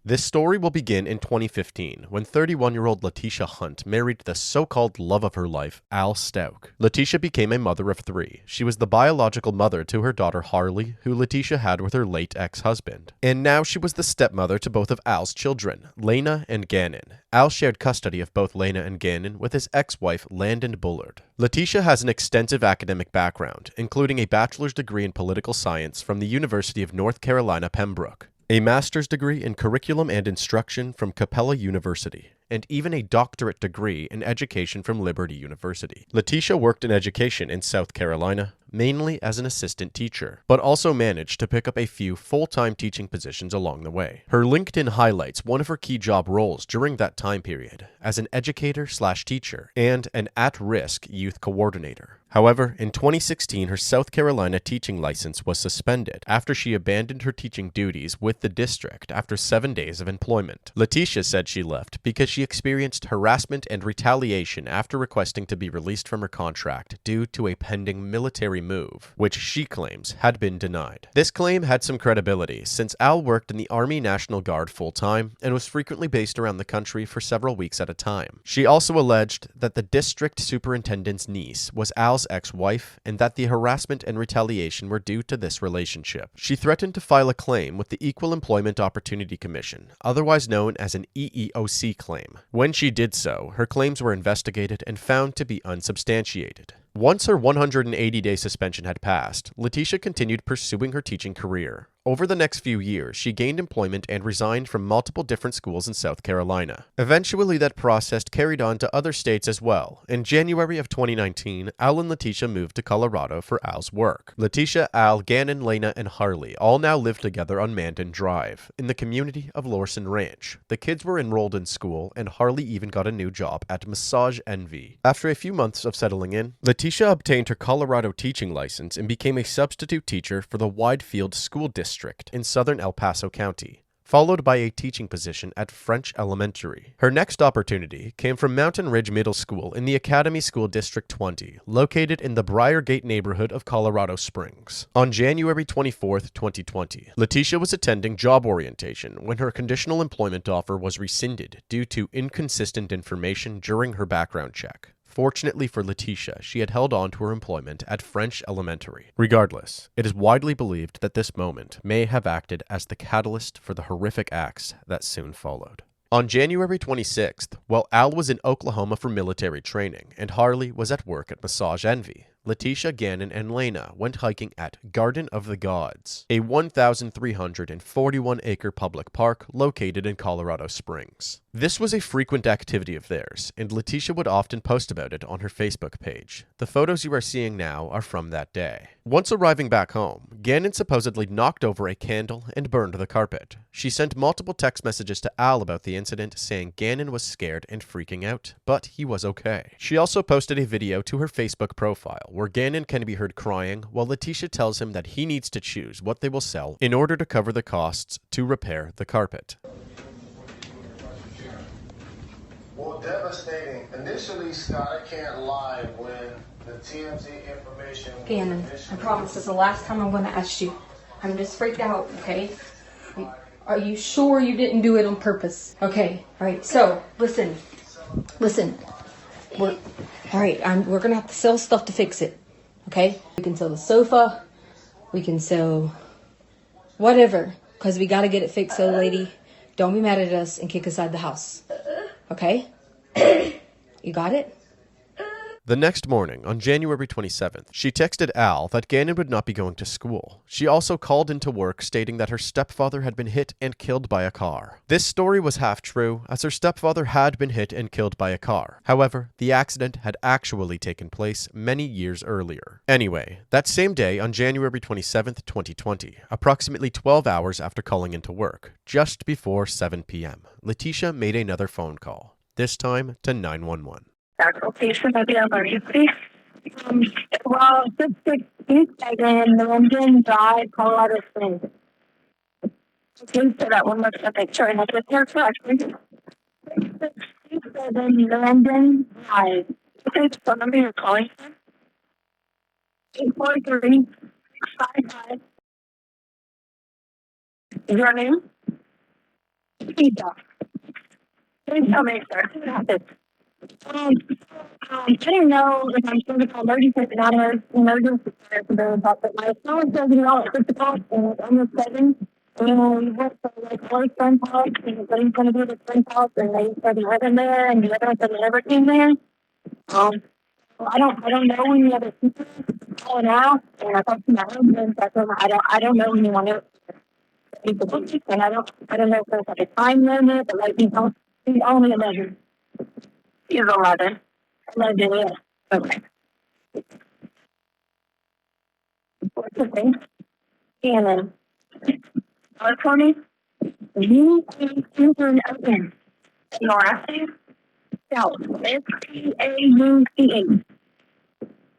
This story will begin in 2015, when 31-year-old Letecia Hunt married the so-called love of her life, Al Stauch. Letecia became a mother of 3. She was the biological mother to her daughter Harley, who Letecia had with her late ex-husband. And now she was the stepmother to both of Al's children, Lena and Gannon. Al shared custody of both Lena and Gannon with his ex-wife Landon Bullard. Letecia has an extensive academic background, including a bachelor's degree in political science from the University of North Carolina, Pembroke, a master's degree in curriculum and instruction from Capella University, and even a doctorate degree in education from Liberty University. Letecia worked in education in South Carolina, mainly as an assistant teacher, but also managed to pick up a few full-time teaching positions along the way. Her LinkedIn highlights one of her key job roles during that time period as an educator/teacher and an at-risk youth coordinator. However, in 2016, her South Carolina teaching license was suspended after she abandoned her teaching duties with the district after 7 days of employment. Letecia said she left because she experienced harassment and retaliation after requesting to be released from her contract due to a pending military move, which she claims had been denied. This claim had some credibility since Al worked in the Army National Guard full-time and was frequently based around the country for several weeks at a time. She also alleged that the district superintendent's niece was Al's ex-wife and that the harassment and retaliation were due to this relationship. She threatened to file a claim with the Equal Employment Opportunity Commission, otherwise known as an EEOC claim. When she did so, her claims were investigated and found to be unsubstantiated. Once her 180-day suspension had passed, Letecia continued pursuing her teaching career. Over the next few years, she gained employment and resigned from multiple different schools in South Carolina. Eventually, that process carried on to other states as well. In January of 2019, Al and Letecia moved to Colorado for Al's work. Letecia, Al, Gannon, Lena, and Harley all now live together on Mandan Drive, in the community of Lorson Ranch. The kids were enrolled in school, and Harley even got a new job at Massage Envy. After a few months of settling in, Letecia obtained her Colorado teaching license and became a substitute teacher for the Widefield School District in southern El Paso County, followed by a teaching position at French Elementary. Her next opportunity came from Mountain Ridge Middle School in the Academy School District 20, located in the Briargate neighborhood of Colorado Springs. On January 24, 2020, Letecia was attending job orientation when her conditional employment offer was rescinded due to inconsistent information during her background check. Fortunately for Letecia, she had held on to her employment at French Elementary. Regardless, it is widely believed that this moment may have acted as the catalyst for the horrific acts that soon followed. On January 26th, while Al was in Oklahoma for military training and Harley was at work at Massage Envy, Letecia, Gannon, and Lena went hiking at Garden of the Gods, a 1,341-acre public park located in Colorado Springs. This was a frequent activity of theirs, and Letecia would often post about it on her Facebook page. The photos you are seeing now are from that day. Once arriving back home, Gannon supposedly knocked over a candle and burned the carpet. She sent multiple text messages to Al about the incident, saying Gannon was scared and freaking out, but he was okay. She also posted a video to her Facebook profile where Gannon can be heard crying while Letecia tells him that he needs to choose what they will sell in order to cover the costs to repair the carpet. Well, devastating. Initially, Scott, I can't lie, when the TMZ information... Gannon, I promise this is the last time I'm going to ask you. I'm just freaked out, okay? Are you sure you didn't do it on purpose? Okay, all right, so, listen. We're going to have to sell stuff to fix it, okay? We can sell the sofa, we can sell whatever, because we got to get it fixed, so lady, don't be mad at us and kick us out of the house. Okay? You got it? The next morning, on January 27th, she texted Al that Gannon would not be going to school. She also called into work stating that her stepfather had been hit and killed by a car. This story was half true, as her stepfather had been hit and killed by a car. However, the accident had actually taken place many years earlier. Anyway, that same day, on January 27th, 2020, approximately 12 hours after calling into work, just before 7 p.m., Letecia made another phone call, this time to 911. Location of the emergency. Well, 667 London Drive, Colorado Springs. Please say that one more time. Make sure I have it there correctly. 667 London Drive. Okay, the phone number you're calling from? 843-655. Your name? Tisha. Please tell me, sir. I didn't know if I'm supposed to call emergency or not emergency but my phone says at 6 o'clock and it's almost 7. And we went to like one friend's house and what he's going to do to his friend's house and they said he wasn't there and the other one said he never came there. So I don't know any other people calling out and I talked to my husband, so I told him I don't know anyone else. And I don't know if there's like a time limit, but like he's only 11. He's 11. 11, yeah. Okay. What's the thing? Gannon. What for me? Interrogation. Nora. Stauch. Stauch.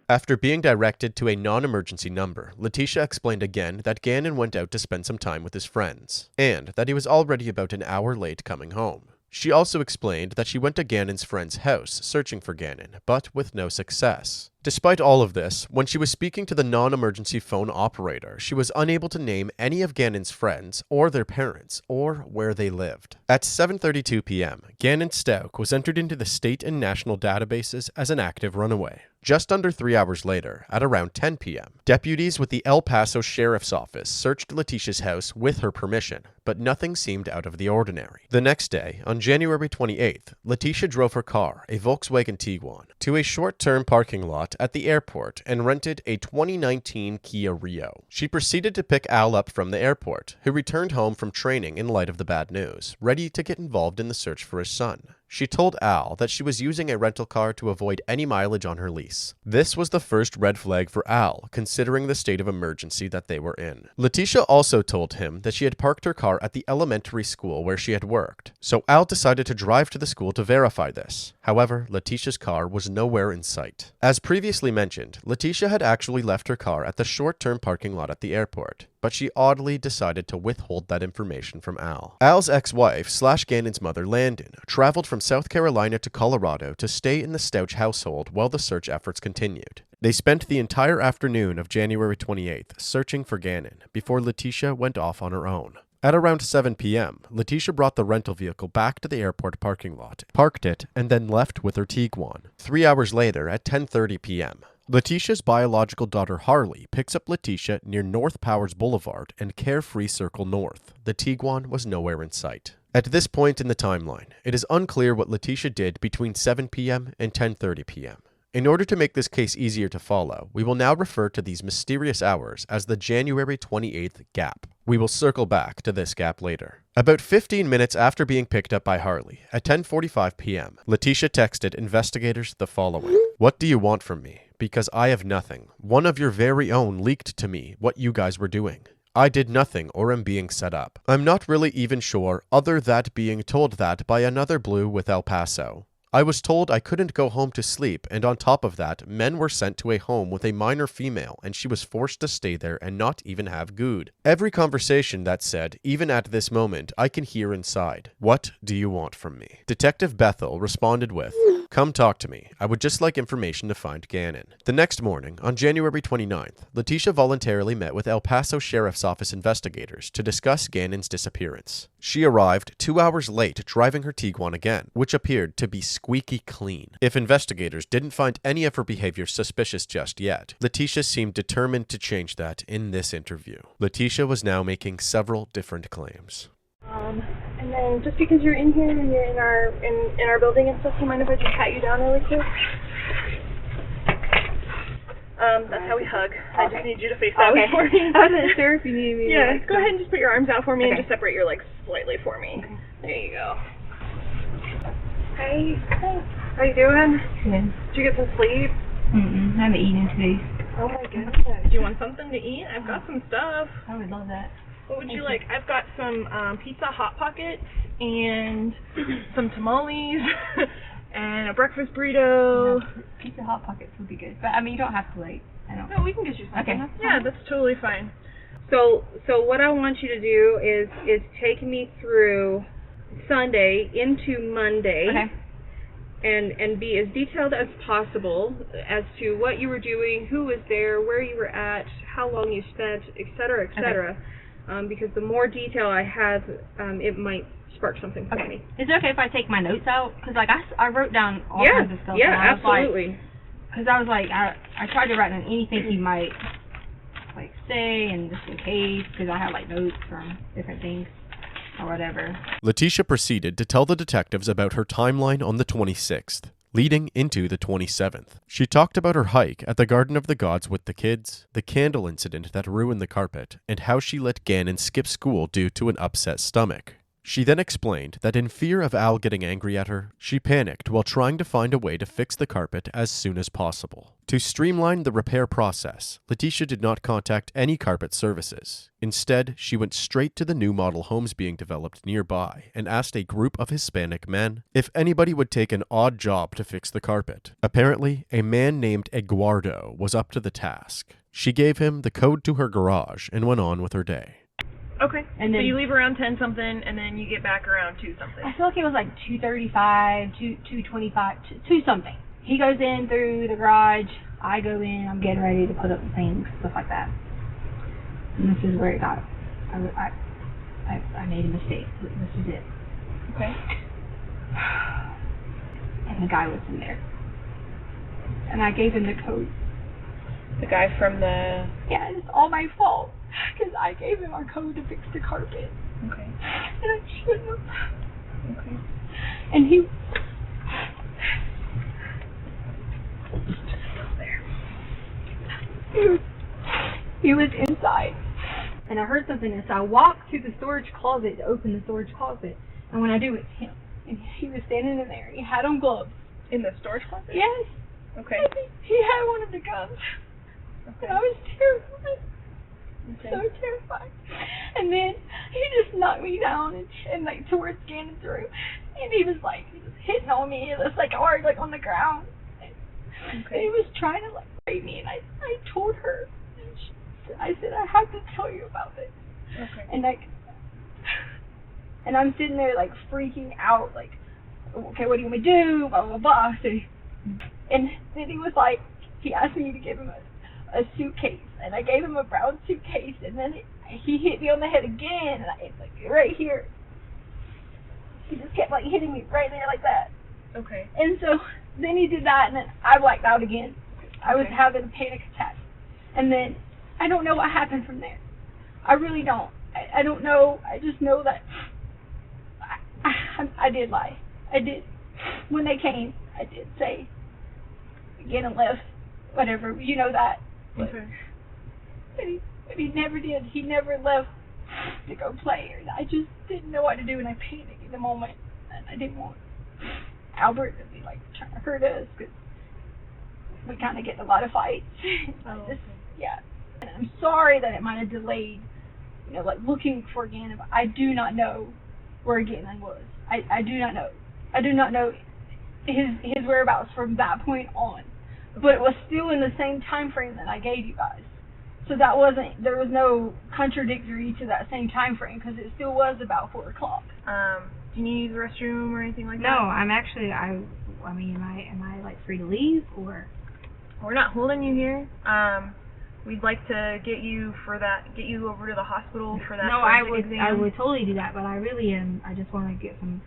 After being directed to a non-emergency number, Letecia explained again that Gannon went out to spend some time with his friends, and that he was already about an hour late coming home. She also explained that she went to Gannon's friend's house searching for Gannon, but with no success. Despite all of this, when she was speaking to the non-emergency phone operator, she was unable to name any of Gannon's friends or their parents or where they lived. At 7:32 p.m., Gannon Stauch was entered into the state and national databases as an active runaway. Just under 3 hours later, at around 10 p.m., deputies with the El Paso Sheriff's Office searched Letecia's house with her permission, but nothing seemed out of the ordinary. The next day, on January 28th, Letecia drove her car, a Volkswagen Tiguan, to a short-term parking lot at the airport and rented a 2019 Kia Rio. She proceeded to pick Al up from the airport, who returned home from training in light of the bad news, ready to get involved in the search for his son. She told Al that she was using a rental car to avoid any mileage on her lease. This was the first red flag for Al, considering the state of emergency that they were in. Letecia also told him that she had parked her car at the elementary school where she had worked, so Al decided to drive to the school to verify this. However, Letecia's car was nowhere in sight. As previously mentioned, Letecia had actually left her car at the short-term parking lot at the airport, but she oddly decided to withhold that information from Al. Al's ex-wife / Gannon's mother, Landon, traveled from South Carolina to Colorado to stay in the Stauch household while the search efforts continued. They spent the entire afternoon of January 28th searching for Gannon before Letecia went off on her own. At around 7 p.m., Letecia brought the rental vehicle back to the airport parking lot, parked it, and then left with her Tiguan. 3 hours later, at 10:30 p.m., Letecia's biological daughter Harley picks up Letecia near North Powers Boulevard and Carefree Circle North. The Tiguan was nowhere in sight. At this point in the timeline, it is unclear what Letecia did between 7 p.m. and 10:30 p.m. In order to make this case easier to follow, we will now refer to these mysterious hours as the January 28th gap. We will circle back to this gap later. About 15 minutes after being picked up by Harley, at 10:45 p.m., Letecia texted investigators the following: "What do you want from me? Because I have nothing. One of your very own leaked to me what you guys were doing. I did nothing or am being set up. I'm not really even sure other that being told that by another blue with El Paso. I was told I couldn't go home to sleep, and on top of that, men were sent to a home with a minor female, and she was forced to stay there and not even have good. Every conversation that said, even at this moment, I can hear inside. What do you want from me?" Detective Bethel responded with, "Come talk to me. I would just like information to find Gannon." The next morning, on January 29th, Letecia voluntarily met with El Paso Sheriff's Office investigators to discuss Gannon's disappearance. She arrived 2 hours late driving her Tiguan again, which appeared to be squeaky clean. If investigators didn't find any of her behavior suspicious just yet, Letecia seemed determined to change that in this interview. Letecia was now making several different claims. And then just because you're in here and you're in our building and stuff, do you mind if I just pat you down really quick? That's how we hug. I just need you to face that way for me. I wasn't sure if you needed me to. Yeah, go ahead and just put your arms out for me and just separate your legs slightly for me. Okay. There you go. Hey. How you doing? Good. Did you get some sleep? I haven't eaten today. Oh my goodness. Do you want something to eat? I've got some stuff. I would love that. What would you like? I've got some pizza Hot Pockets and some tamales and a breakfast burrito. No, pizza Hot Pockets would be good. But I mean, you don't have to wait. No, we can get you something. Okay. Yeah, that's totally fine. So what I want you to do is take me through Sunday into Monday. Okay. And be as detailed as possible as to what you were doing, who was there, where you were at, how long you spent, et cetera, et cetera. Because the more detail I have, it might spark something for me. Is it okay if I take my notes out? Because, like, I wrote down all kinds of stuff. Yeah, and I was absolutely. Because I was like, I tried to write down anything he might, like, say, and just in case, because I had, like, notes from different things or whatever. Letecia proceeded to tell the detectives about her timeline on the 26th, leading into the 27th. She talked about her hike at the Garden of the Gods with the kids, the candle incident that ruined the carpet, and how she let Gannon skip school due to an upset stomach. She then explained that in fear of Al getting angry at her, she panicked while trying to find a way to fix the carpet as soon as possible. To streamline the repair process, Letecia did not contact any carpet services. Instead, she went straight to the new model homes being developed nearby and asked a group of Hispanic men if anybody would take an odd job to fix the carpet. Apparently, a man named Eduardo was up to the task. She gave him the code to her garage and went on with her day. Okay. And then, so you leave around 10-something, and then you get back around 2-something. I feel like it was like 2:35, 2:25, 2-something. He goes in through the garage. I go in. I'm getting ready to put up the things, stuff like that. And this is where it got. I made a mistake. This is it. Okay. And the guy was in there. And I gave him the code. The guy from the... Yeah, it's all my fault. Because I gave him our code to fix the carpet. Okay. And I shouldn't have. Okay. And he... He was inside. And I heard something, and so I walked to the storage closet to open the storage closet. And when I do, it's him. And he was standing in there. He had on gloves. In the storage closet? Yes. Okay. He had one of the guns. Okay. And I was terrified. Okay. So terrified. And then he just knocked me down and like towards Gannon through. And he was like, he was hitting on me. It was like hard, like on the ground. And Okay. he was trying to like rape me. And I told her. And I said, I have to tell you about it. Okay. And like, and I'm sitting there like freaking out, like, okay, what do you want me to do? Blah, blah, blah. So, and then he was like, he asked me to give him a suitcase, and I gave him a brown suitcase, and then he hit me on the head again, and it's like right here. He just kept like hitting me right there like that. Okay. And so then he did that, and then I blacked out again. I was Okay. having a panic attack, and then I don't know what happened from there. I really don't. I don't know. I just know that I did lie. I did. When they came, I did say, Gannon left, whatever, you know that. Okay. But he never did. He never left to go play. I just didn't know what to do, and I panicked in the moment. And I didn't want Albert to be like trying to hurt us, because we kind of get in a lot of fights. Oh, Just, okay. yeah. And I'm sorry that it might have delayed, you know, like looking for Gannon. But I do not know where Gannon was. I do not know. I do not know his whereabouts from that point on. But it was still in the same time frame that I gave you guys. So that wasn't, there was no contradictory to that same time frame, because it still was about 4 o'clock. Do you need to use the restroom or anything like No, that? I'm actually, I mean, am I like free to leave, or? We're not holding you here. We'd like to get you over to the hospital for that. No, forensic exam. I would totally do that, but I really am, I just want to get some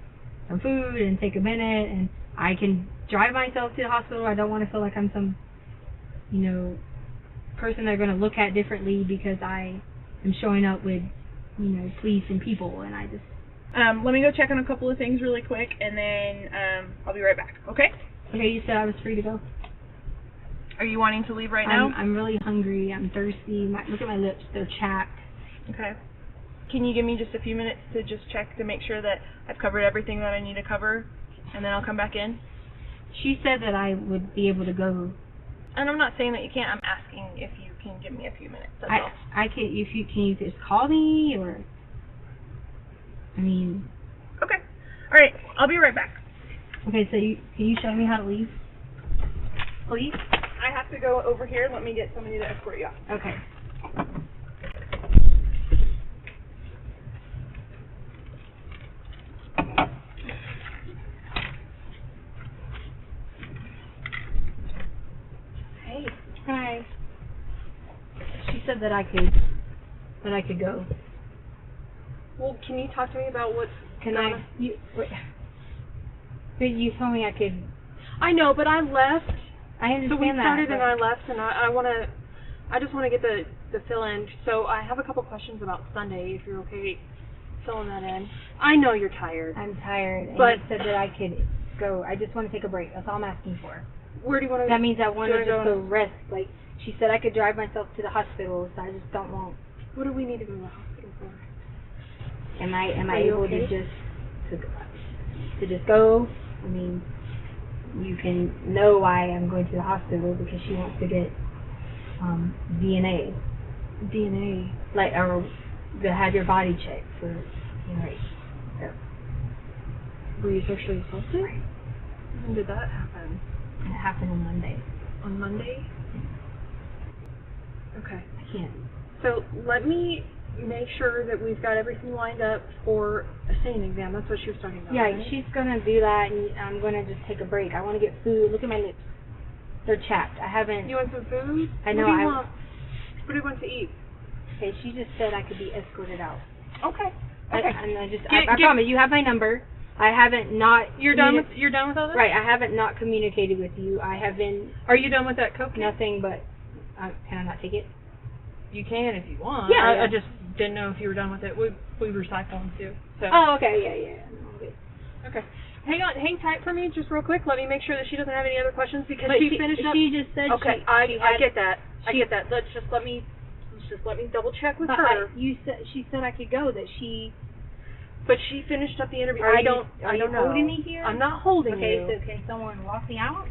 food and take a minute, and I can drive myself to the hospital. I don't want to feel like I'm some, you know, person they're going to look at differently because I am showing up with, you know, police and people, and I just... Let me go check on a couple of things really quick, and then I'll be right back, okay? Okay, you said I was free to go. Are you wanting to leave right now? I'm really hungry. I'm thirsty. Look at my lips. They're chapped. Okay. Can you give me just a few minutes to just check to make sure that I've covered everything that I need to cover, and then I'll come back in? She said that I would be able to go. And I'm not saying that you can't. I'm asking if you can give me a few minutes. That's all. I can. Can you just call me, or? I mean. Okay. All right. I'll be right back. Okay. So can you show me how to leave, please? I have to go over here. Let me get somebody to escort you out. Okay. Hey. Hi. She said that I could go. Well, can you talk to me about Can I? But you told me I could. I know, but I left. I understand that. So we started and I left, and I just want to get the fill in. So I have a couple questions about Sunday, if you're okay filling that in. I know you're tired. I'm tired, and but you said that I could go. I just want to take a break. That's all I'm asking for. Where do you want to? That means I want to just go rest. Like she said, I could drive myself to the hospital, so I just don't want. What do we need to go to the hospital for? Am I able to just go? I mean, you can know why I'm going to the hospital because she wants to get DNA. DNA. Like, or to have your body checked for, so. Were you sexually assaulted? Right. When did that happen? It happened on Monday. On Monday? Okay. I can't. So let me make sure that we've got everything lined up for a STAYING exam. That's what she was talking about. Yeah, right? she's going to do that, and I'm going to just take a break. I want to get food. Look at my lips. They're chapped. I haven't... You want some food? I know. What do you want to eat? Okay, she just said I could be escorted out. Okay. I promise, you have my number. I haven't not... You're done with all this? Right, I haven't not communicated with you. I have been... Are you done with that coke? Nothing, but... can I not take it? You can if you want. Yeah. I just didn't know if you were done with it. We recycle them too. So. Oh, okay, yeah. No, good. Okay. Hang tight for me just real quick. Let me make sure that she doesn't have any other questions because but she finished up. She just said okay, I get that. I get that. Let's just let me double check with her. She said I could go. But she finished up the interview. Are I you don't know. Holding me here? I'm not holding you. Okay, so can someone walk me out?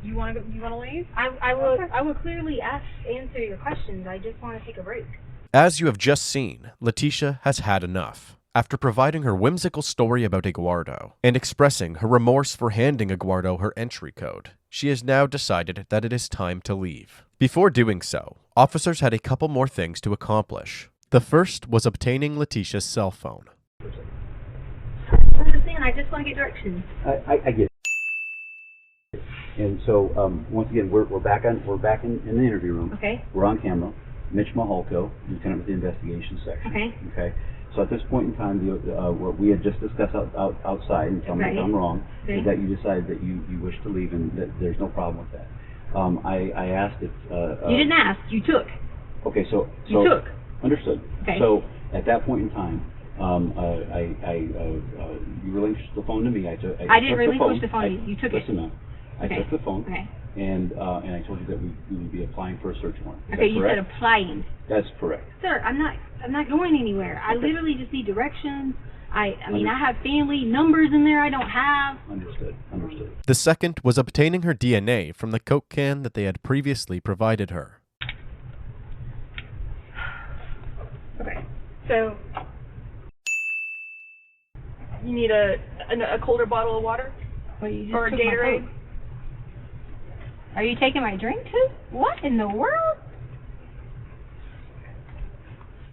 You want to leave? I will clearly answer your questions. I just want to take a break. As you have just seen, Letecia has had enough. After providing her whimsical story about Eduardo and expressing her remorse for handing Eduardo her entry code, she has now decided that it is time to leave. Before doing so, officers had a couple more things to accomplish. The first was obtaining Letecia's cell phone. I understand. I just want to get directions. I get it. And so once again, we're back in the interview room. Okay. We're on camera. Mitch Maholko, Lieutenant with the Investigation Section. Okay. So at this point in time, what we had just discussed outside, and tell me if I'm wrong, is that you decided that you wish to leave, and that there's no problem with that. I asked if... you didn't ask. You took. Okay, so you took. Understood. Okay. So at that point in time, you relinquished the phone to me. I didn't relinquish the phone. You took it. Listen, ma'am. I took the phone. Okay. And I told you that we would be applying for a search warrant. Okay, you said applying. That's correct. Sir, I'm not going anywhere. I literally just need directions. I mean, I have family numbers in there I don't have. Understood. The second was obtaining her DNA from the Coke can that they had previously provided her. Okay, so you need a colder bottle of water? Well, you just or a took my Gatorade? Coke. Are you taking my drink too? What in the world?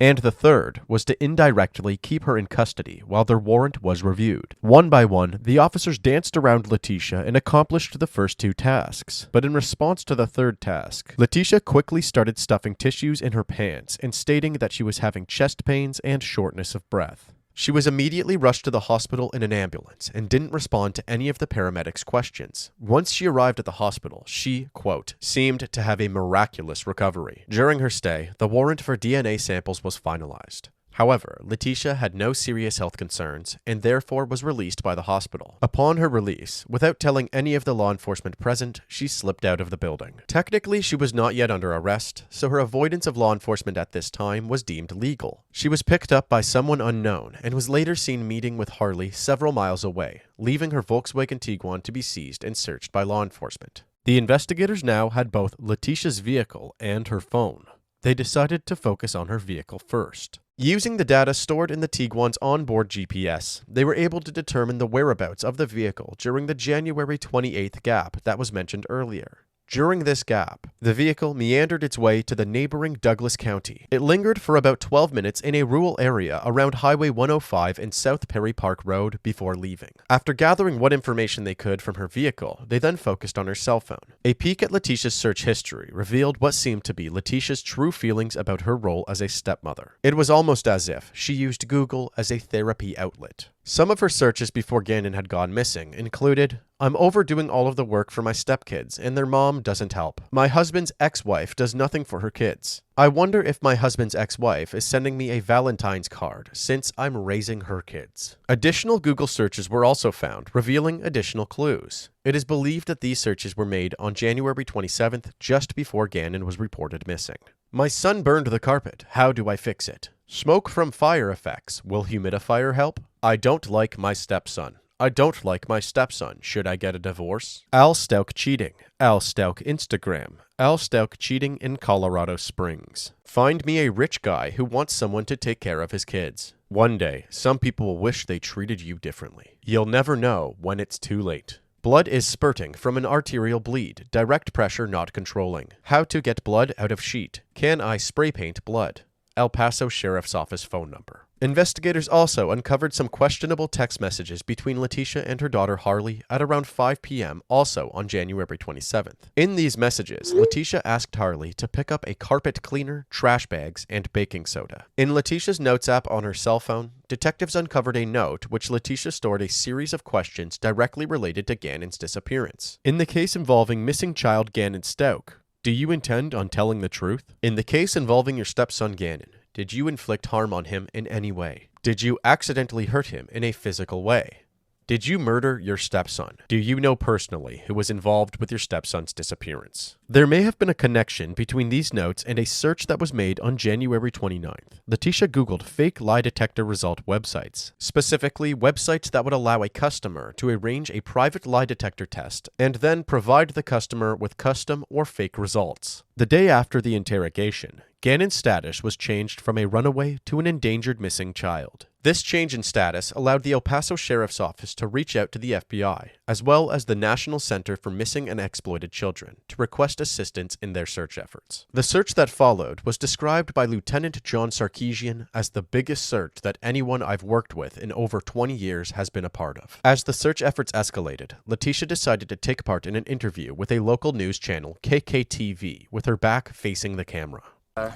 And the third was to indirectly keep her in custody while their warrant was reviewed. One by one, the officers danced around Letecia and accomplished the first two tasks. But in response to the third task, Letecia quickly started stuffing tissues in her pants and stating that she was having chest pains and shortness of breath. She was immediately rushed to the hospital in an ambulance and didn't respond to any of the paramedics' questions. Once she arrived at the hospital, she, quote, seemed to have a miraculous recovery. During her stay, the warrant for DNA samples was finalized. However, Letecia had no serious health concerns and therefore was released by the hospital. Upon her release, without telling any of the law enforcement present, she slipped out of the building. Technically, she was not yet under arrest, so her avoidance of law enforcement at this time was deemed legal. She was picked up by someone unknown and was later seen meeting with Harley several miles away, leaving her Volkswagen Tiguan to be seized and searched by law enforcement. The investigators now had both Letecia's vehicle and her phone. They decided to focus on her vehicle first. Using the data stored in the Tiguan's onboard GPS, they were able to determine the whereabouts of the vehicle during the January 28th gap that was mentioned earlier. During this gap, the vehicle meandered its way to the neighboring Douglas County. It lingered for about 12 minutes in a rural area around Highway 105 and South Perry Park Road before leaving. After gathering what information they could from her vehicle, they then focused on her cell phone. A peek at Letecia's search history revealed what seemed to be Letecia's true feelings about her role as a stepmother. It was almost as if she used Google as a therapy outlet. Some of her searches before Gannon had gone missing included, I'm overdoing all of the work for my stepkids and their mom doesn't help. My husband's ex-wife does nothing for her kids. I wonder if my husband's ex-wife is sending me a Valentine's card since I'm raising her kids. Additional Google searches were also found, revealing additional clues. It is believed that these searches were made on January 27th, just before Gannon was reported missing. My son burned the carpet. How do I fix it? Smoke from fire effects. Will humidifier help? I don't like my stepson. I don't like my stepson. Should I get a divorce? Al Stauch cheating. Al Stauch Instagram. Al Stauch cheating in Colorado Springs. Find me a rich guy who wants someone to take care of his kids. One day, some people will wish they treated you differently. You'll never know when it's too late. Blood is spurting from an arterial bleed. Direct pressure not controlling. How to get blood out of sheet. Can I spray paint blood? El Paso Sheriff's Office phone number. Investigators also uncovered some questionable text messages between Letecia and her daughter Harley at around 5 p.m. also on January 27th. In these messages, Letecia asked Harley to pick up a carpet cleaner, trash bags, and baking soda. In Letecia's notes app on her cell phone, detectives uncovered a note which Letecia stored a series of questions directly related to Gannon's disappearance. In the case involving missing child Gannon Stauch, do you intend on telling the truth? In the case involving your stepson Gannon, did you inflict harm on him in any way? Did you accidentally hurt him in a physical way? Did you murder your stepson? Do you know personally who was involved with your stepson's disappearance? There may have been a connection between these notes and a search that was made on January 29th. Letecia Googled fake lie detector result websites, specifically websites that would allow a customer to arrange a private lie detector test and then provide the customer with custom or fake results. The day after the interrogation, Gannon's status was changed from a runaway to an endangered missing child. This change in status allowed the El Paso Sheriff's Office to reach out to the FBI, as well as the National Center for Missing and Exploited Children, to request assistance in their search efforts. The search that followed was described by Lieutenant John Sarkeesian as the biggest search that anyone I've worked with in over 20 years has been a part of. As the search efforts escalated, Letecia decided to take part in an interview with a local news channel, KKTV, with her back facing the camera.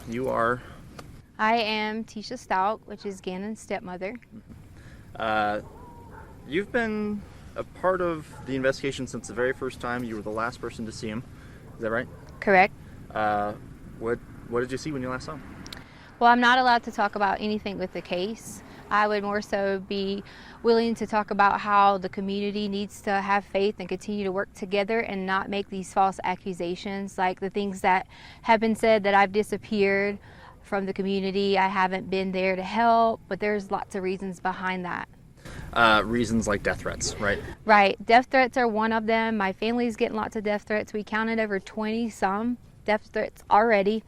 You are? I am Tisha Stauch, which is Gannon's stepmother. You've been a part of the investigation since the very first time. You were the last person to see him. Is that right? Correct. What did you see when you last saw him? Well, I'm not allowed to talk about anything with the case. I would more so be willing to talk about how the community needs to have faith and continue to work together and not make these false accusations, like the things that have been said that I've disappeared from the community. I haven't been there to help, but there's lots of reasons behind that. Reasons like death threats, right? Right. Death threats are one of them. My family's getting lots of death threats. We counted over 20-some death threats already.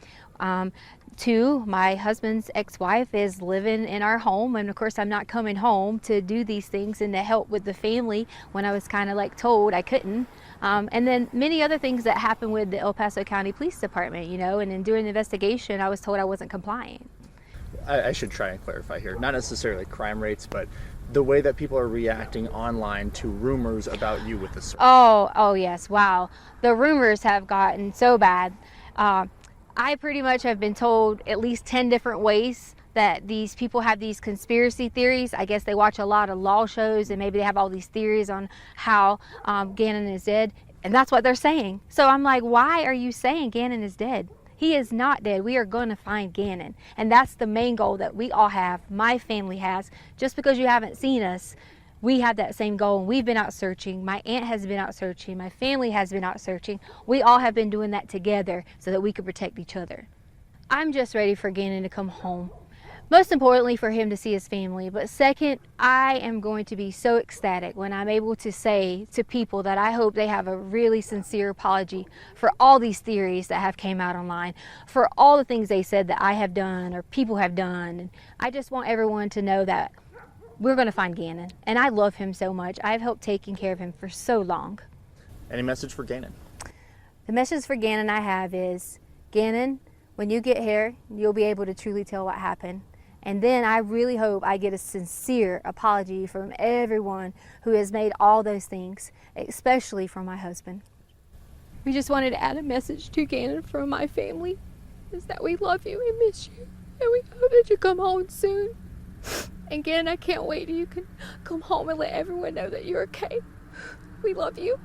Two, my husband's ex-wife is living in our home, and of course I'm not coming home to do these things and to help with the family when I was kind of like told I couldn't. And then many other things that happened with the El Paso County Police Department, you know, and in doing the investigation I was told I wasn't complying. I should try and clarify here, not necessarily crime rates, but the way that people are reacting online to rumors about you with the search. Oh yes, wow. The rumors have gotten so bad. I pretty much have been told at least 10 different ways that these people have these conspiracy theories. I guess they watch a lot of law shows and maybe they have all these theories on how Gannon is dead, and that's what they're saying. So I'm like, why are you saying Gannon is dead? He is not dead. We are going to find Gannon, and that's the main goal that we all have, my family has. Just because you haven't seen us, we have that same goal, and we've been out searching. My aunt has been out searching. My family has been out searching. We all have been doing that together so that we could protect each other. I'm just ready for Gannon to come home. Most importantly, for him to see his family. But second, I am going to be so ecstatic when I'm able to say to people that I hope they have a really sincere apology for all these theories that have came out online, for all the things they said that I have done or people have done. And I just want everyone to know that we're going to find Gannon, and I love him so much. I've helped taking care of him for so long. Any message for Gannon? The message for Gannon I have is, Gannon, when you get here, you'll be able to truly tell what happened. And then I really hope I get a sincere apology from everyone who has made all those things, especially from my husband. We just wanted to add a message to Gannon from my family, is that we love you and miss you, and we hope that you come home soon. And Gannon, I can't wait till you can come home and let everyone know that you're okay. We love you.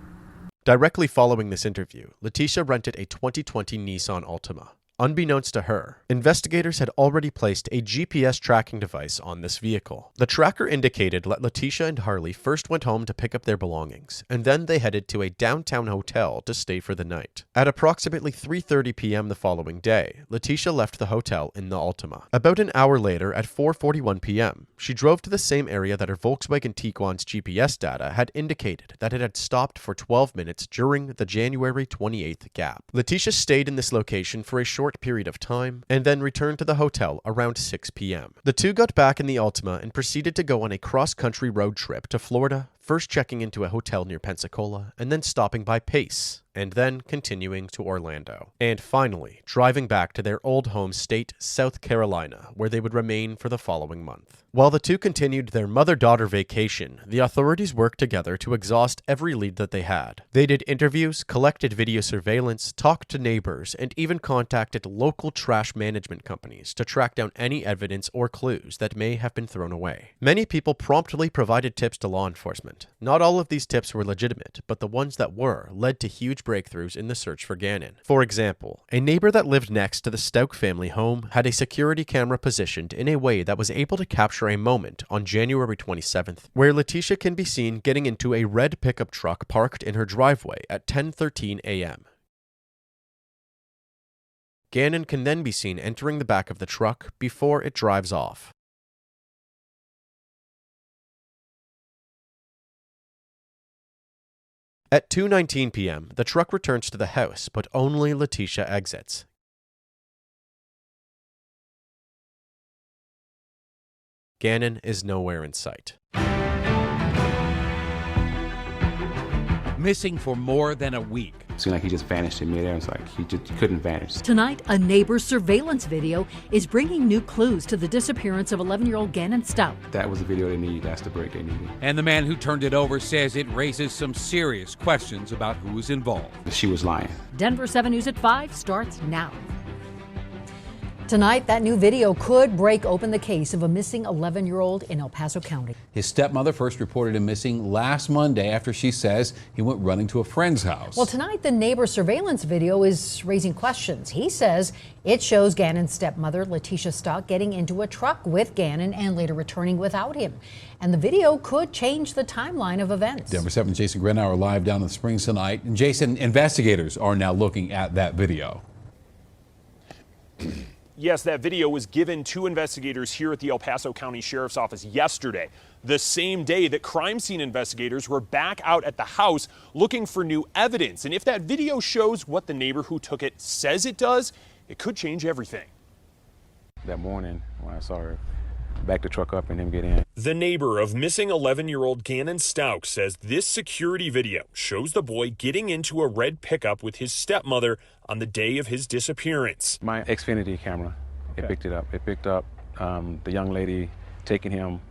Directly following this interview, Letecia rented a 2020 Nissan Altima. Unbeknownst to her, investigators had already placed a GPS tracking device on this vehicle. The tracker indicated that Letecia and Harley first went home to pick up their belongings, and then they headed to a downtown hotel to stay for the night. At approximately 3:30 p.m. the following day, Letecia left the hotel in the Altima. About an hour later, at 4:41 p.m., she drove to the same area that her Volkswagen Tiguan's GPS data had indicated that it had stopped for 12 minutes during the January 28th gap. Letecia stayed in this location for a short period of time and then returned to the hotel around 6 p.m. The two got back in the Altima and proceeded to go on a cross-country road trip to Florida, first checking into a hotel near Pensacola and then stopping by Pace, and then continuing to Orlando. And finally, driving back to their old home state, South Carolina, where they would remain for the following month. While the two continued their mother-daughter vacation, the authorities worked together to exhaust every lead that they had. They did interviews, collected video surveillance, talked to neighbors, and even contacted local trash management companies to track down any evidence or clues that may have been thrown away. Many people promptly provided tips to law enforcement. Not all of these tips were legitimate, but the ones that were led to huge breakthroughs in the search for Gannon. For example, a neighbor that lived next to the Stauch family home had a security camera positioned in a way that was able to capture a moment on January 27th where Letecia can be seen getting into a red pickup truck parked in her driveway at 10:13 a.m. Gannon can then be seen entering the back of the truck before it drives off. At 2:19 p.m., the truck returns to the house, but only Letecia exits. Gannon is nowhere in sight. Missing for more than a week. It seemed like he just vanished in midair. It's like he just couldn't vanish. Tonight, a neighbor's surveillance video is bringing new clues to the disappearance of 11-year-old Gannon Stauch. That was the video they needed. That's the break they needed. And the man who turned it over says it raises some serious questions about who was involved. She was lying. Denver 7 News at 5 starts now. Tonight, that new video could break open the case of a missing 11-year-old in El Paso County. His stepmother first reported him missing last Monday after she says he went running to a friend's house. Well, tonight, the neighbor's surveillance video is raising questions. He says it shows Gannon's stepmother, Letecia Stauch, getting into a truck with Gannon and later returning without him. And the video could change the timeline of events. Denver 7's Jason Grenauer live down in the Springs tonight. And Jason, investigators are now looking at that video. Yes, that video was given to investigators here at the El Paso County Sheriff's Office yesterday, the same day that crime scene investigators were back out at the house looking for new evidence. And if that video shows what the neighbor who took it says it does, it could change everything. That morning when I saw her back the truck up and him get in. The neighbor of missing 11-year-old Gannon Stauch says this security video shows the boy getting into a red pickup with his stepmother on the day of his disappearance. My Xfinity camera, it picked it up. It picked up the young lady taking him,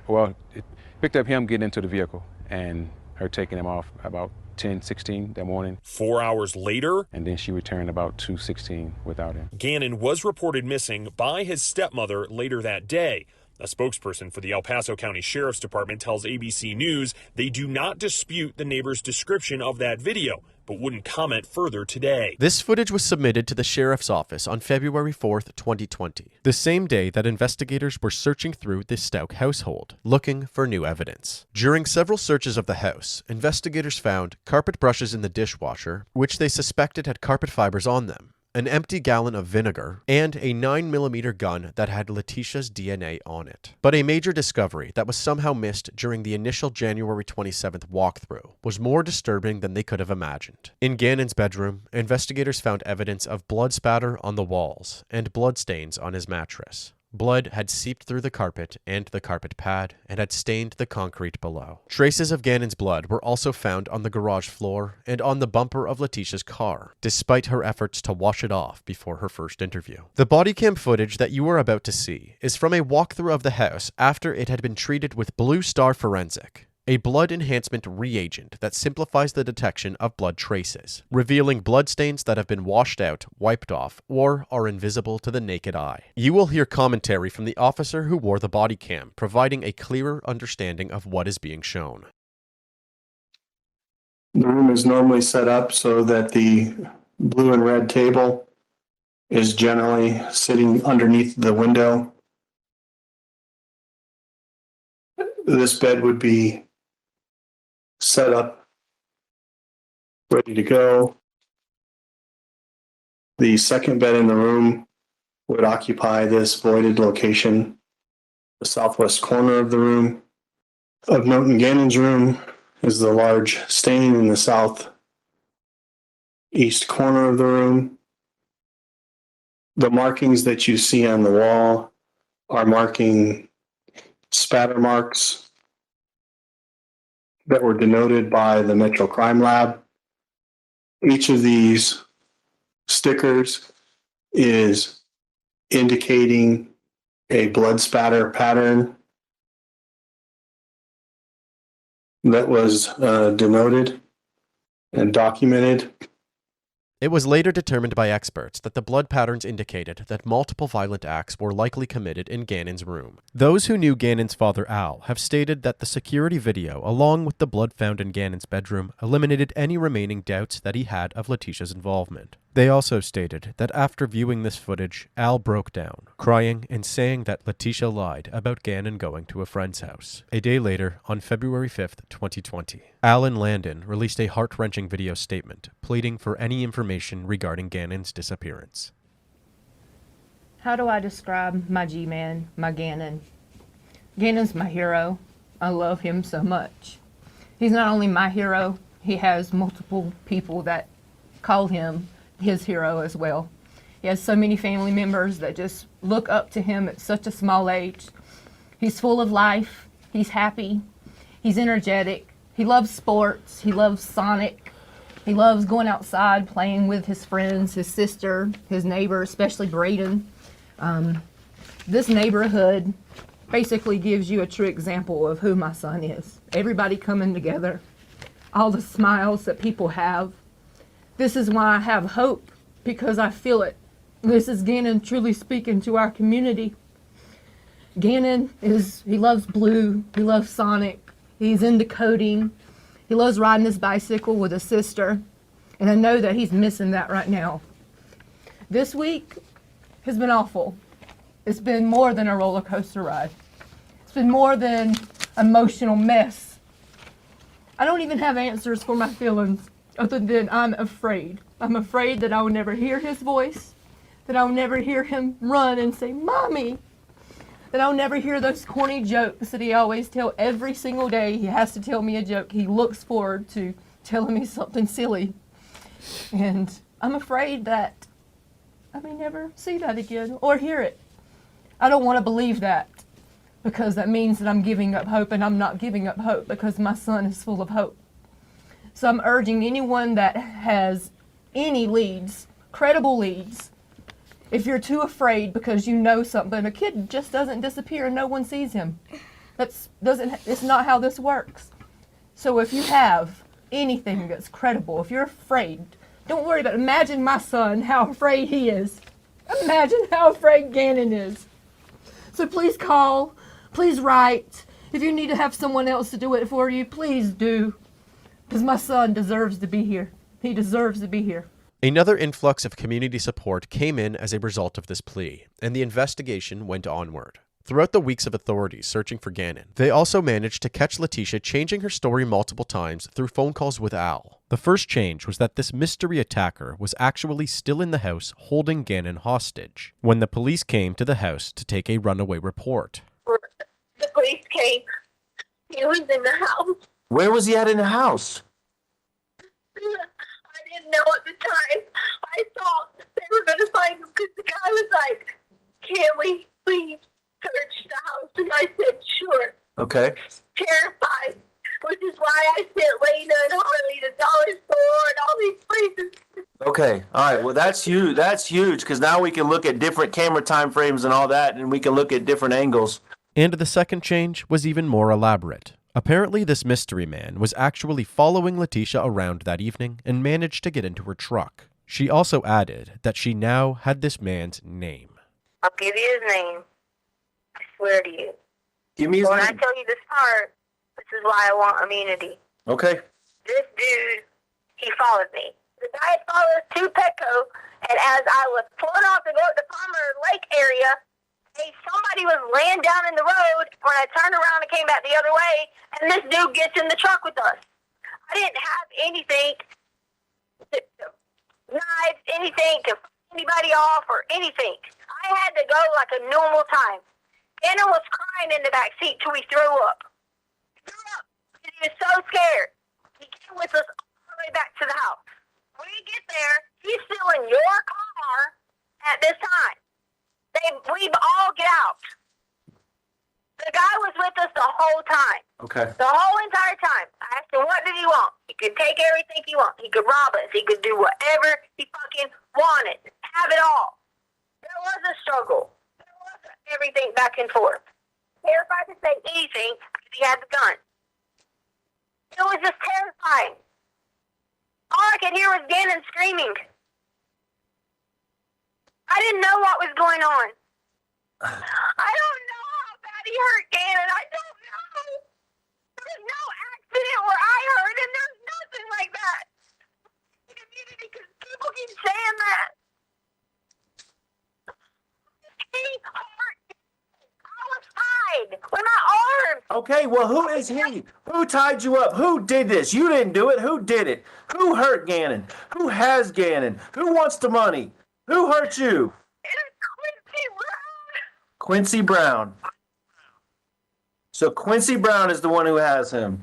well, it picked up him getting into the vehicle and her taking him off about 10:16 that morning. 4 hours later, and then she returned about 2:16 without him. Gannon was reported missing by his stepmother later that day. A spokesperson for the El Paso County Sheriff's Department tells ABC News they do not dispute the neighbor's description of that video, but wouldn't comment further today. This footage was submitted to the sheriff's office on February 4th, 2020, the same day that investigators were searching through the Stauch household, looking for new evidence. During several searches of the house, investigators found carpet brushes in the dishwasher, which they suspected had carpet fibers on them, an empty gallon of vinegar, and a 9mm gun that had Letecia's DNA on it. But a major discovery that was somehow missed during the initial January 27th walkthrough was more disturbing than they could have imagined. In Gannon's bedroom, investigators found evidence of blood spatter on the walls and bloodstains on his mattress. Blood had seeped through the carpet and the carpet pad and had stained the concrete below. Traces of Gannon's blood were also found on the garage floor and on the bumper of Letecia's car, despite her efforts to wash it off before her first interview. The body cam footage that you are about to see is from a walkthrough of the house after it had been treated with Blue Star Forensic. a blood enhancement reagent that simplifies the detection of blood traces, revealing bloodstains that have been washed out, wiped off, or are invisible to the naked eye. You will hear commentary from the officer who wore the body cam, providing a clearer understanding of what is being shown. The room is normally set up so that the blue and red table is generally sitting underneath the window. This bed would be set up, ready to go. The second bed in the room would occupy this voided location, the southwest corner of the room. Of note in Gannon's room is the large stain in the southeast corner of the room. The markings that you see on the wall are marking spatter marks that were denoted by the Metro Crime Lab. Each of these stickers is indicating a blood spatter pattern that was denoted and documented. It was later determined by experts that the blood patterns indicated that multiple violent acts were likely committed in Gannon's room. Those who knew Gannon's father, Al, have stated that the security video, along with the blood found in Gannon's bedroom, eliminated any remaining doubts that he had of Letecia's involvement. They also stated that after viewing this footage, Al broke down, crying and saying that Letecia lied about Gannon going to a friend's house. A day later, on February 5th, 2020, Al and Landon released a heart-wrenching video statement, pleading for any information regarding Gannon's disappearance. How do I describe my G-Man, my Gannon? Gannon's my hero. I love him so much. He's not only my hero, he has multiple people that call him his hero as well. He has so many family members that just look up to him at such a small age. He's full of life. He's happy. He's energetic. He loves sports. He loves Sonic. He loves going outside, playing with his friends, his sister, his neighbor, especially Braden. This neighborhood basically gives you a true example of who my son is. Everybody coming together, all the smiles that people have. This is why I have hope, because I feel it. This is Gannon truly speaking to our community. Gannon he loves blue, he loves Sonic, he's into coding, he loves riding his bicycle with his sister, and I know that he's missing that right now. This week has been awful. It's been more than a roller coaster ride. It's been more than emotional mess. I don't even have answers for my feelings. Other than I'm afraid. I'm afraid that I will never hear his voice, that I will never hear him run and say, "Mommy," that I will never hear those corny jokes that he always tells every single day. He has to tell me a joke. He looks forward to telling me something silly. And I'm afraid that I may never see that again or hear it. I don't want to believe that, because that means that I'm giving up hope, and I'm not giving up hope because my son is full of hope. So I'm urging anyone that has any leads, credible leads, if you're too afraid because you know something, a kid just doesn't disappear and no one sees him. It's not how this works. So if you have anything that's credible, if you're afraid, don't worry about it. Imagine my son, how afraid he is. Imagine how afraid Gannon is. So please call, please write. If you need to have someone else to do it for you, please do. Because my son deserves to be here. He deserves to be here. Another influx of community support came in as a result of this plea, and the investigation went onward. Throughout the weeks of authorities searching for Gannon, they also managed to catch Letecia changing her story multiple times through phone calls with Al. The first change was that this mystery attacker was actually still in the house holding Gannon hostage when the police came to the house to take a runaway report. The police came. He was in the house. Where was he at in the house? I didn't know at the time. I thought they were going to find him because the guy was like, "Can we please search the house?" And I said, "Sure." Okay. Terrified, which is why I sent Lena and Harley to Dollar Store and all these places. Okay. All right. Well, that's huge. That's huge, because now we can look at different camera time frames and all that, and we can look at different angles. And the second change was even more elaborate. Apparently, this mystery man was actually following Letecia around that evening and managed to get into her truck. She also added that she now had this man's name. I'll give you his name. I swear to you. Give me his When name. I tell you this part, this is why I want immunity. Okay. This dude, he followed me. The guy followed us to Petco, and as I was pulling off to go to the Palmer Lake area, somebody was laying down in the road when I turned around and came back the other way, and this dude gets in the truck with us. I didn't have anything, knives, anything to f anybody off or anything. I had to go like a normal time. Anna was crying in the back seat till we threw up. He was so scared. He came with us all the way back to the house. When we get there, he's still in your car at this time. We all get out. The guy was with us the whole time. Okay. The whole entire time. I asked him, what did he want? He could take everything he wants. He could rob us. He could do whatever he fucking wanted. Have it all. There was a struggle. There was everything back and forth. Terrified to say anything because he had the gun. It was just terrifying. All I could hear was Gannon screaming. I didn't know what was going on. I don't know how bad he hurt Gannon. I don't know. There's no accident where I heard, and there's nothing like that. Community, because people keep saying that. He hurt. I was tied with my arm. Okay, well, who is he? Who tied you up? Who did this? You didn't do it. Who did it? Who hurt Gannon? Who has Gannon? Who wants the money? Who hurt you? Quincy Brown. So Quincy Brown is the one who has him.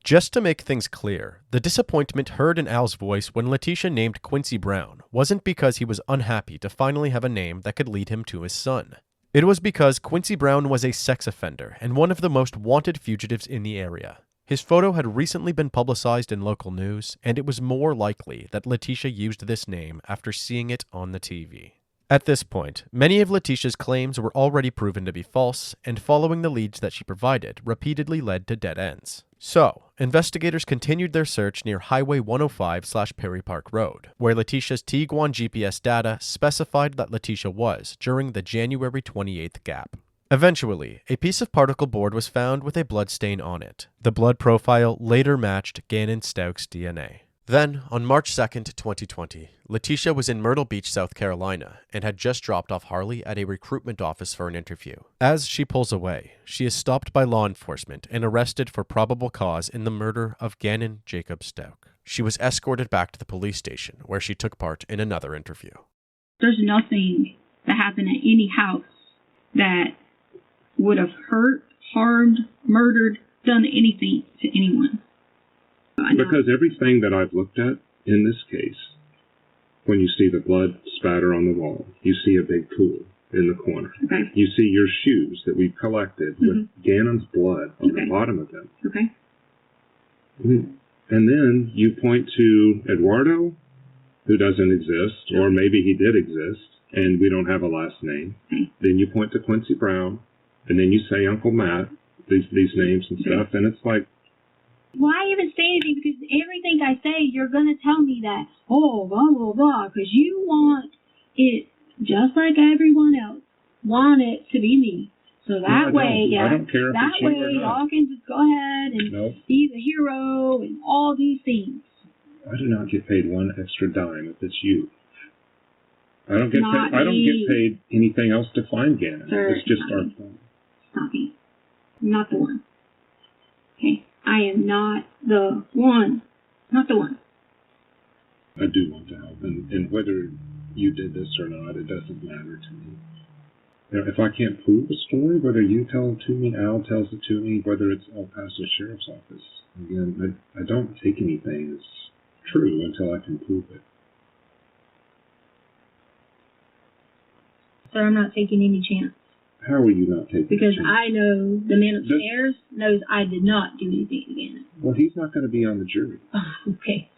Just to make things clear, the disappointment heard in Al's voice when Letecia named Quincy Brown wasn't because he was unhappy to finally have a name that could lead him to his son. It was because Quincy Brown was a sex offender and one of the most wanted fugitives in the area. His photo had recently been publicized in local news, and it was more likely that Letecia used this name after seeing it on the TV. At this point, many of Letecia's claims were already proven to be false, and following the leads that she provided repeatedly led to dead ends. So, investigators continued their search near Highway 105/Perry Park Road, where Letecia's Tiguan GPS data specified that Letecia was during the January 28th gap. Eventually, a piece of particle board was found with a blood stain on it. The blood profile later matched Gannon Stauch's DNA. Then, on March 2nd, 2020, Letecia was in Myrtle Beach, South Carolina, and had just dropped off Harley at a recruitment office for an interview. As she pulls away, she is stopped by law enforcement and arrested for probable cause in the murder of Gannon Jacob Stauch. She was escorted back to the police station, where she took part in another interview. There's nothing that happened at any house that would have hurt, harmed, murdered, done anything to anyone. Because everything that I've looked at in this case, when you see the blood spatter on the wall, you see a big pool in the corner. Okay. You see your shoes that we've collected with Gannon's blood on the bottom of them. Okay. And then you point to Eduardo, who doesn't exist, or maybe he did exist, and we don't have a last name. Okay. Then you point to Quincy Brown, and then you say Uncle Matt, these names and stuff, and it's like, why even say anything? Because everything I say, you're going to tell me that, oh, blah, blah, blah, because you want it just like everyone else, want it to be me. So that way, I don't care if that it's you or way, not. y'all can just go ahead and be the hero and all these things. I do not get paid one extra dime if it's you. I don't get Not paid. I don't me. get paid anything else to find Gannon. Sir, It's just not our me. phone. It's not me. I'm not the one. Okay? I am not the one. Not the one. I do want to help, and whether you did this or not, it doesn't matter to me. You know, if I can't prove a story, whether you tell it to me, Al tells it to me, whether it's El Paso Sheriff's Office, again, I don't take anything as true until I can prove it. Sir, I'm not taking any chance. How are you not taking Because a chance? I know the man upstairs knows I did not do anything again. Well, he's not going to be on the jury. Okay.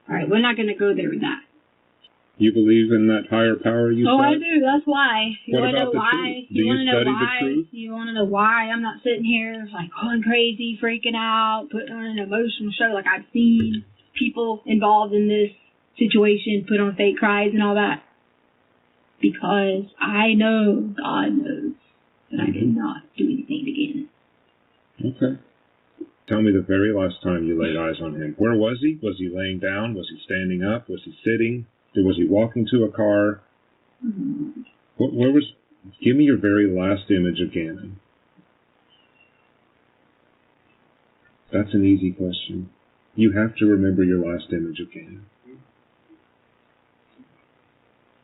All right, we're not going to go there with that. You believe in that higher power you said? I do. That's why. You What want to about know the why? truth? Do You you want to know study the why? truth? You want to know why I'm not sitting here like going crazy, freaking out, putting on an emotional show like I've seen people involved in this situation put on fake cries and all that? Because I know, God knows, that I did not do anything to Gannon. Okay. Tell me the very last time you laid eyes on him. Where was he? Was he laying down? Was he standing up? Was he sitting? Was he walking to a car? Where was... Give me your very last image of Gannon. That's an easy question. You have to remember your last image of Gannon.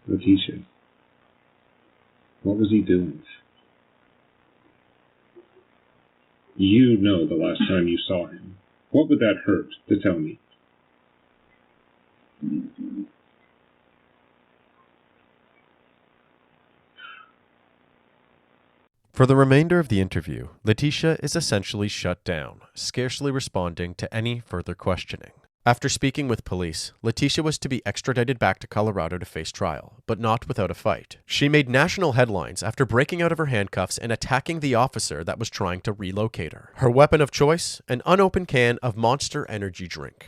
Letecia. What was he doing? You know the last time you saw him. What would that hurt to tell me? For the remainder of the interview, Letecia is essentially shut down, scarcely responding to any further questioning. After speaking with police, Letecia was to be extradited back to Colorado to face trial, but not without a fight. She made national headlines after breaking out of her handcuffs and attacking the officer that was trying to relocate her. Her weapon of choice? An unopened can of Monster energy drink.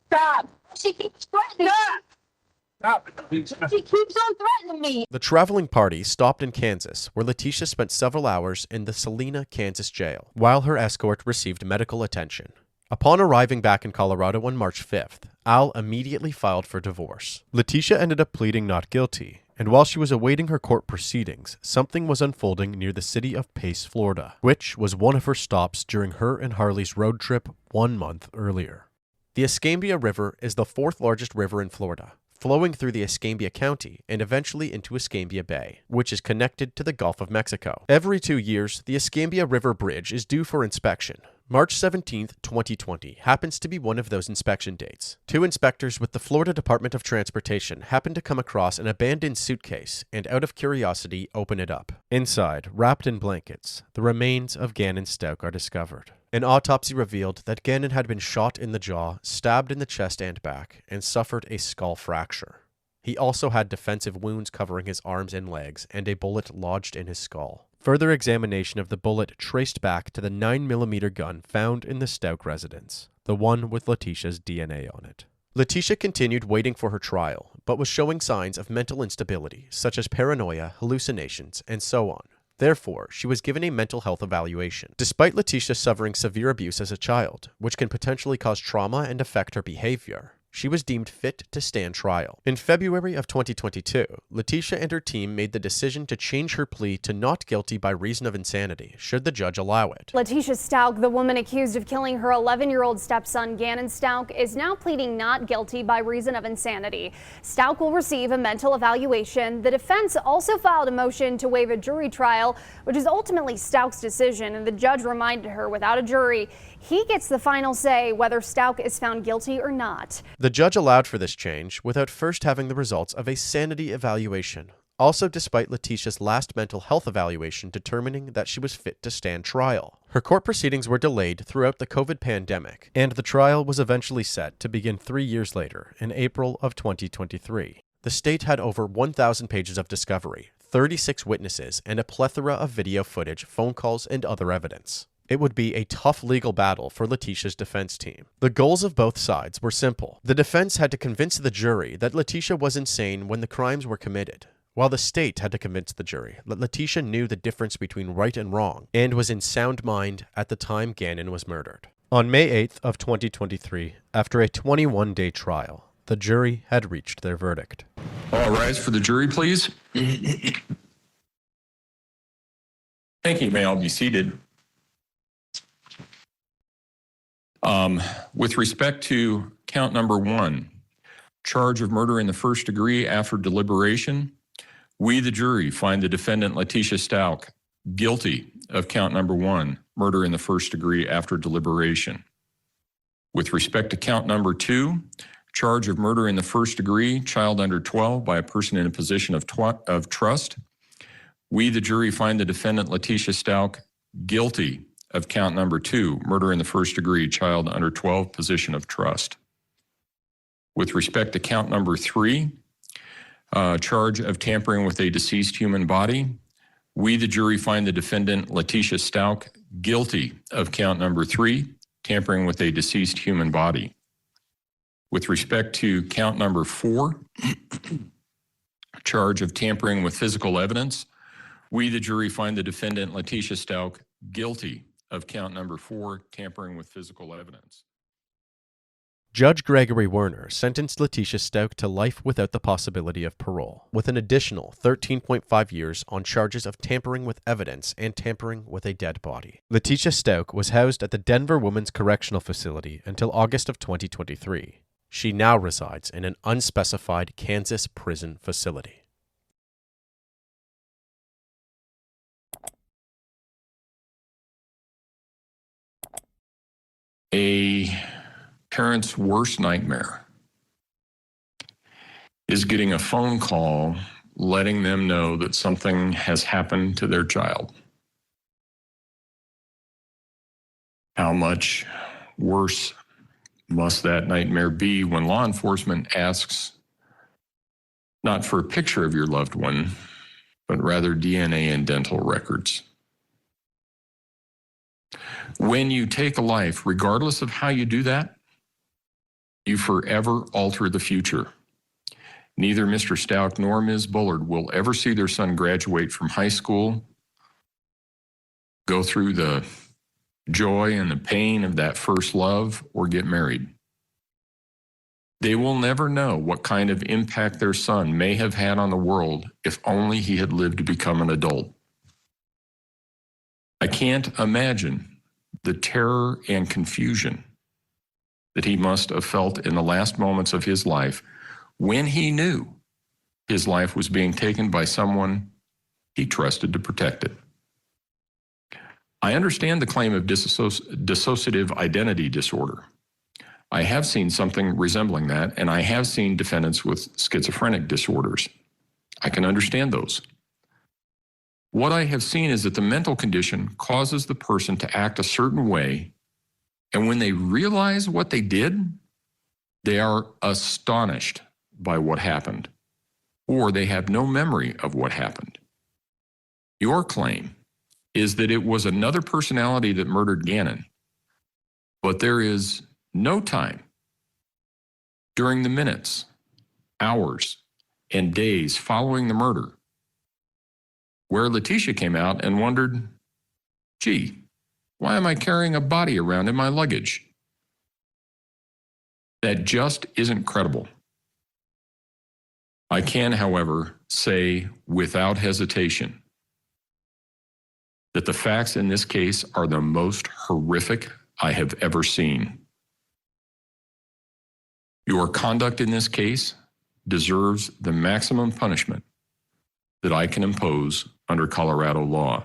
Stop! She keeps threatening me. Stop! She keeps on threatening me. The traveling party stopped in Kansas, where Letecia spent several hours in the Salina, Kansas jail, while her escort received medical attention. Upon arriving back in Colorado on March 5th, Al immediately filed for divorce. Letecia ended up pleading not guilty, and while she was awaiting her court proceedings, something was unfolding near the city of Pace, Florida, which was one of her stops during her and Harley's road trip 1 month earlier. The Escambia River is the fourth largest river in Florida, flowing through the Escambia County and eventually into Escambia Bay, which is connected to the Gulf of Mexico. Every 2 years, the Escambia River Bridge is due for inspection. March 17, 2020 happens to be one of those inspection dates. 2 inspectors with the Florida Department of Transportation happen to come across an abandoned suitcase and, out of curiosity, open it up. Inside, wrapped in blankets, the remains of Gannon Stauch are discovered. An autopsy revealed that Gannon had been shot in the jaw, stabbed in the chest and back, and suffered a skull fracture. He also had defensive wounds covering his arms and legs, and a bullet lodged in his skull. Further examination of the bullet traced back to the 9mm gun found in the Stauch residence, the one with Letecia's DNA on it. Letecia continued waiting for her trial, but was showing signs of mental instability, such as paranoia, hallucinations, and so on. Therefore, she was given a mental health evaluation. Despite Letecia suffering severe abuse as a child, which can potentially cause trauma and affect her behavior, she was deemed fit to stand trial. In February of 2022, Letecia and her team made the decision to change her plea to not guilty by reason of insanity, should the judge allow it. Letecia Stauch, the woman accused of killing her 11-year-old stepson Gannon Stauch, is now pleading not guilty by reason of insanity. Stauch will receive a mental evaluation. The defense also filed a motion to waive a jury trial, which is ultimately Stauch's decision, and the judge reminded her without a jury, he gets the final say whether Stauch is found guilty or not. The judge allowed for this change without first having the results of a sanity evaluation. Also, despite Letecia's last mental health evaluation determining that she was fit to stand trial. Her court proceedings were delayed throughout the COVID pandemic, and the trial was eventually set to begin 3 years later, in April of 2023. The state had over 1,000 pages of discovery, 36 witnesses, and a plethora of video footage, phone calls, and other evidence. It would be a tough legal battle for Letecia's defense team. The goals of both sides were simple. The defense had to convince the jury that Letecia was insane when the crimes were committed, while the state had to convince the jury that Letecia knew the difference between right and wrong and was in sound mind at the time Gannon was murdered. On May 8th of 2023, after a 21-day trial, the jury had reached their verdict. All rise for the jury, please. Thank you. You may all be seated. With respect to count number 1, charge of murder in the first degree after deliberation, we, the jury, find the defendant Letecia Stauch guilty of count number 1, murder in the first degree after deliberation. With respect to count number 2, charge of murder in the first degree, child under 12 by a person in a position of trust, we, the jury, find the defendant Letecia Stauch guilty of count number 2, murder in the first degree, child under 12, position of trust. With respect to count number 3, charge of tampering with a deceased human body, we, the jury, find the defendant Letecia Stauch guilty of count number 3, tampering with a deceased human body. With respect to count number 4, charge of tampering with physical evidence, we, the jury, find the defendant Letecia Stauch guilty of count number 4, tampering with physical evidence. Judge Gregory Werner sentenced Letecia Stauch to life without the possibility of parole, with an additional 13.5 years on charges of tampering with evidence and tampering with a dead body. Letecia Stauch was housed at the Denver Women's Correctional Facility until August of 2023. She now resides in an unspecified Kansas prison facility. A parent's worst nightmare is getting a phone call letting them know that something has happened to their child. How much worse must that nightmare be when law enforcement asks not for a picture of your loved one, but rather DNA and dental records? When you take a life, regardless of how you do that, you forever alter the future. Neither Mr. Stauch nor Ms. Bullard will ever see their son graduate from high school, go through the joy and the pain of that first love, or get married. They will never know what kind of impact their son may have had on the world if only he had lived to become an adult. I can't imagine the terror and confusion that he must have felt in the last moments of his life when he knew his life was being taken by someone he trusted to protect it. I understand the claim of dissociative identity disorder. I have seen something resembling that, and I have seen defendants with schizophrenic disorders. I can understand those. What I have seen is that the mental condition causes the person to act a certain way, and when they realize what they did, they are astonished by what happened, or they have no memory of what happened. Your claim is that it was another personality that murdered Gannon, but there is no time during the minutes, hours, and days following the murder where Letecia came out and wondered, gee, why am I carrying a body around in my luggage? That just isn't credible. I can, however, say without hesitation that the facts in this case are the most horrific I have ever seen. Your conduct in this case deserves the maximum punishment that I can impose under Colorado law.